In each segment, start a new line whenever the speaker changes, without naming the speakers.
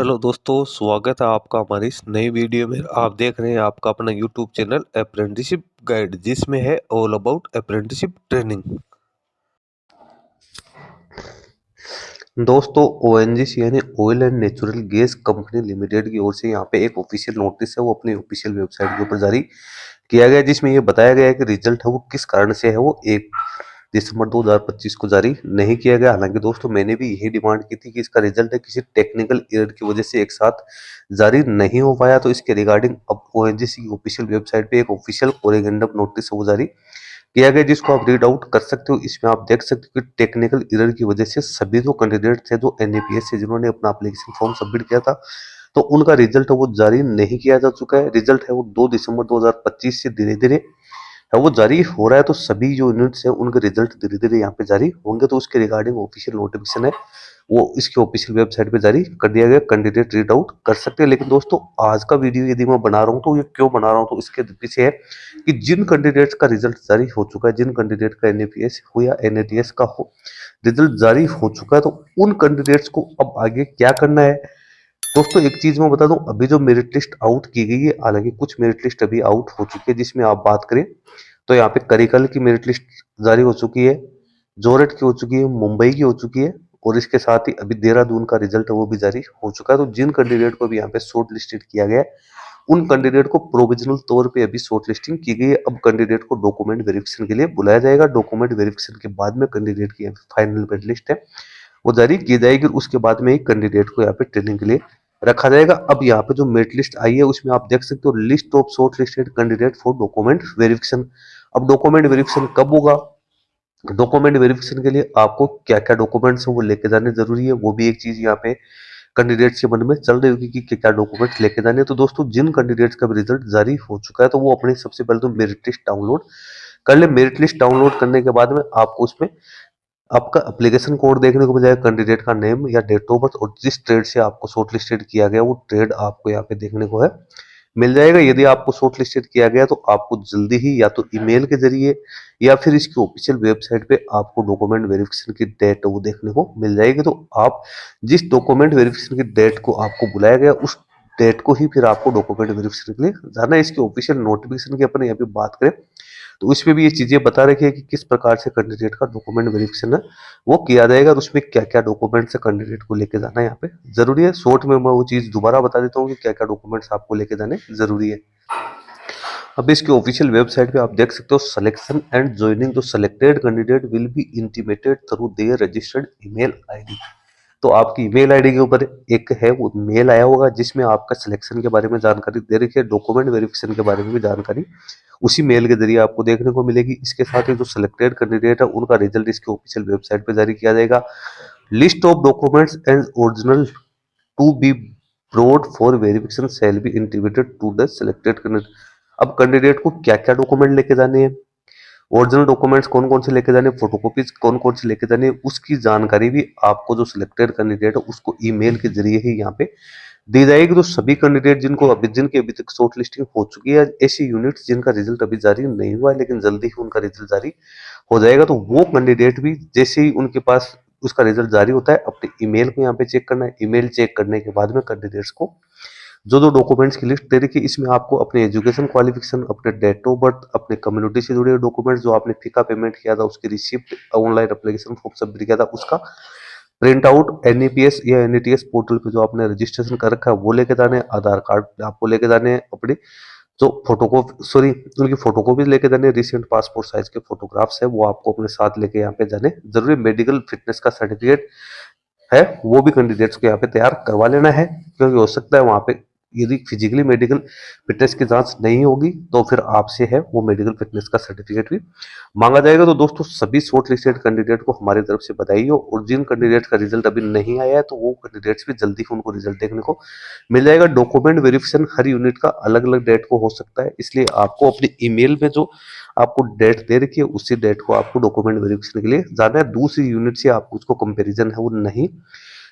Hello दोस्तों, स्वागत है आपका हमारी इस नई वीडियो में। आप देख रहे हैं आपका अपना यूट्यूब चैनल अप्रेंटिसशिप गाइड, जिसमें है ऑल अबाउट अप्रेंटिसशिप ट्रेनिंग। दोस्तों, ओएनजीसी यानी oil and natural gas company limited की ओर से यहाँ पे एक ऑफिशियल नोटिस है, वो अपनी ऑफिशियल वेबसाइट के ऊपर जारी किया गया है, जिसमें ये बताया गया है कि रिजल्ट है वो किस कारण से है वो 1 दिसंबर 2025 को जारी नहीं किया गया। हालांकि दोस्तों, मैंने भी यही डिमांड की थी कि इसका रिजल्ट है किसी टेक्निकल एरर की वजह से एक साथ जारी नहीं हो पाया। तो इसके रिगार्डिंग अब ओएनजीसी की ऑफिशियल वेबसाइट पे एक ऑफिशियल कोरेगेंडम नोटिस है वो जारी किया गया, जिसको आप रीड आउट कर सकते हो। इसमें आप देख सकते हो कि टेक्निकल एरर की वजह से सभी जो कैंडिडेट थे जो एनएपीएस से जिन्होंने अपना एप्लीकेशन फॉर्म सबमिट किया था, तो उनका रिजल्ट है वो जारी नहीं किया जा चुका है। रिजल्ट है वो 2 दिसंबर 2025 से धीरे धीरे है वो जारी हो रहा है। तो सभी जो यूनिट्स है उनके रिजल्ट धीरे धीरे यहाँ पे जारी होंगे। तो उसके रिगार्डिंग ऑफिशियल नोटिफिकेशन है वो इसके ऑफिशियल वेबसाइट पे जारी कर दिया गया, कैंडिडेट रीड आउट कर सकते हैं। लेकिन दोस्तों, आज का वीडियो यदि मैं बना रहा हूँ तो ये क्यों बना रहा हूँ, तो इसके पीछे है कि जिन कैंडिडेट्स का रिजल्ट जारी हो चुका है, जिन कैंडिडेट का एनएपीएस हो या एनएटीएस का हो रिजल्ट जारी हो चुका है, तो उन कैंडिडेट्स को अब आगे क्या करना है। दोस्तों, एक चीज मैं बता दूं, अभी जो मेरिट लिस्ट आउट की गई है, हालांकि कुछ मेरिट लिस्ट अभी आउट हो चुकी है, जिसमें आप बात करें तो यहाँ पे करिकल की मेरिट लिस्ट जारी हो चुकी है, जोरहट की हो चुकी है, मुंबई की हो चुकी है, और इसके साथ ही अभी देहरादून का रिजल्ट है वो भी जारी हो चुका है। तो जिन कैंडिडेट को भी यहाँ पे शॉर्ट लिस्टेड किया गया है, उन कैंडिडेट को प्रोविजनल तौर पे अभी शॉर्ट लिस्टिंग की गई है। अब कैंडिडेट को डॉक्यूमेंट वेरिफिकेशन के लिए बुलाया जाएगा। डॉक्यूमेंट वेरिफिकेशन के बाद में कैंडिडेट की फाइनल मेरिट लिस्ट है वो जारी की जाएगी, और उसके बाद में ही कैंडिडेट को यहाँ पे ट्रेनिंग के लिए रखा जाएगा। अब यहाँ पे जो मेरिट लिस्ट आई है उसमें आप देख सकते हो list of short listed candidate for document verification. अब डॉक्यूमेंट वेरिफिकेशन कब होगा, डॉक्यूमेंट वेरिफिकेशन के लिए आपको क्या क्या डॉक्यूमेंट्स है वो लेके जाने जरूरी है, वो भी एक चीज यहाँ पे कैंडिडेट्स के मन में चल रही होगी कि क्या डॉक्यूमेंट्स लेके जाने हैं। तो दोस्तों, जिन कैंडिडेट्स का रिजल्ट जारी हो चुका है तो वो अपने सबसे पहले तो मेरिट लिस्ट डाउनलोड कर ले। मेरिट लिस्ट डाउनलोड करने के बाद में आपको उसमें आपका एप्लीकेशन कोड देखने को मिलेगा, कैंडिडेट का नेम या डेट ऑफ बर्थ, और जिस ट्रेड से आपको शॉर्ट लिस्टेड किया गया वो ट्रेड आपको यहाँ पे देखने को है मिल जाएगा। यदि आपको शॉर्ट लिस्टेड किया गया तो आपको जल्दी ही या तो ईमेल के जरिए या फिर इसकी ऑफिशियल वेबसाइट पे आपको डॉक्यूमेंट वेरिफिकेशन की डेट वो देखने को मिल जाएगी। तो आप जिस डॉक्यूमेंट वेरिफिकेशन की डेट को आपको बुलाया गया उस डेट को ही फिर आपको डॉक्यूमेंट वेरिफिकेशन के लिए जाना है। इसकी ऑफिशियल नोटिफिकेशन की अपन यहाँ पे बात करें तो इसमें भी ये चीजें बता रखी है कि किस प्रकार से कैंडिडेट का डॉक्यूमेंट वेरिफिकेशन है वो किया जाएगा, और उसमें क्या क्या डॉक्यूमेंट्स है कैंडिडेट को लेके जाना है यहाँ पे जरूरी है। शॉर्ट में मैं वो चीज दोबारा बता देता हूँ कि क्या क्या डॉक्यूमेंट्स आपको लेके जाने जरूरी है। अब इसकी ऑफिशियल वेबसाइट पे आप देख सकते हो सिलेक्शन एंड ज्वाइनिंग, जो selected candidate will be intimated through their registered email ID. तो आपकी ईमेल आईडी के ऊपर एक है वो मेल आया होगा जिसमें आपका सिलेक्शन के बारे में जानकारी दे रखी है, डॉक्यूमेंट वेरिफिकेशन के बारे में भी जानकारी उसी मेल के जरिए आपको देखने को मिलेगी। इसके साथ ही जो सिलेक्टेड कैंडिडेट है उनका रिजल्ट इसकी ऑफिशियल वेबसाइट पे जारी किया जाएगा। List of documents and original to be brought for verification shall be intimated to the selected candidate. अब कैंडिडेट को क्या क्या डॉक्यूमेंट लेके जाने हैं, ओरिजिनल डॉक्यूमेंट्स कौन कौन से लेके जाने, फोटोकॉपीज कौन कौन से लेके जाने, उसकी जानकारी भी आपको जो सिलेक्टेड कैंडिडेट है उसको ईमेल के जरिए ही यहाँ पे दी जाएगी। तो सभी कैंडिडेट जिनकी अभी तक शॉर्ट लिस्टिंग हो चुकी है, ऐसी यूनिट्स जिनका रिजल्ट अभी जारी नहीं हुआ है लेकिन जल्दी ही उनका रिजल्ट जारी हो जाएगा, तो वो कैंडिडेट भी जैसे ही उनके पास उसका रिजल्ट जारी होता है अपने ईमेल को यहाँ पे चेक करना है। ईमेल चेक करने के बाद में कैंडिडेट्स को जो जो डॉक्यूमेंट्स की लिस्ट दे रखी है, इसमें आपको अपने एजुकेशन क्वालिफिकेशन, अपने डेट ऑफ बर्थ, अपने कम्युनिटी से जुड़े डॉक्यूमेंट्स, जो आपने फीका पेमेंट किया था उसकी receipt, online application form submit किया था उसका प्रिंट आउट, एनईपीएस या एनईटीएस पोर्टल पे जो आपने रजिस्ट्रेशन कर रखा है वो लेके जाने, आधार कार्ड आपको लेके जाने हैं, अपनी जो फोटोकॉपी उनकी फोटोकॉपी लेके जाने, रिसेंट पासपोर्ट साइज के फोटोग्राफ्स है वो आपको अपने साथ लेके यहाँ पे जाने जरूरी। मेडिकल फिटनेस का सर्टिफिकेट है वो भी कैंडिडेट्स को यहाँ पे तैयार करवा लेना है, क्योंकि हो सकता है वहां पे यदि फिजिकली मेडिकल फिटनेस की जांच नहीं होगी तो फिर आपसे है वो मेडिकल फिटनेस का सर्टिफिकेट भी मांगा जाएगा। तो दोस्तों, सभी शॉर्ट लिस्टेड कैंडिडेट को हमारी तरफ से बधाई हो, और जिन कैंडिडेट का रिजल्ट अभी नहीं आया है तो वो कैंडिडेट्स भी जल्दी ही उनको रिजल्ट देखने को मिल जाएगा। डॉक्यूमेंट वेरिफिकेशन हर यूनिट का अलग अलग डेट को हो सकता है, इसलिए आपको अपनी ईमेल में जो आपको डेट दे रखी है उसी डेट को आपको डॉक्यूमेंट वेरिफिकेशन के लिए जाना है। दूसरी यूनिट से आपको उसको कंपेरिजन है वो नहीं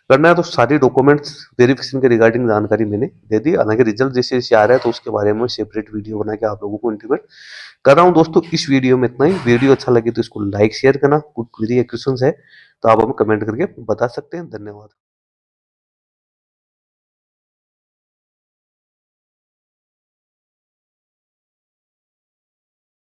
करना है। तो सारी डॉक्यूमेंट्स वेरिफिकेशन के रिगार्डिंग जानकारी मैंने दे दी। हालांकि रिजल्ट जैसे जैसे आ रहा है तो उसके बारे में सेपरेट वीडियो बना के आप लोगों को इंटीमेट कर रहा हूँ। दोस्तों, इस वीडियो में इतना ही। वीडियो अच्छा लगे तो इसको लाइक शेयर करना, कोई क्वेरी या क्वेश्चन है तो आप हमें कमेंट करके बता सकते हैं। धन्यवाद।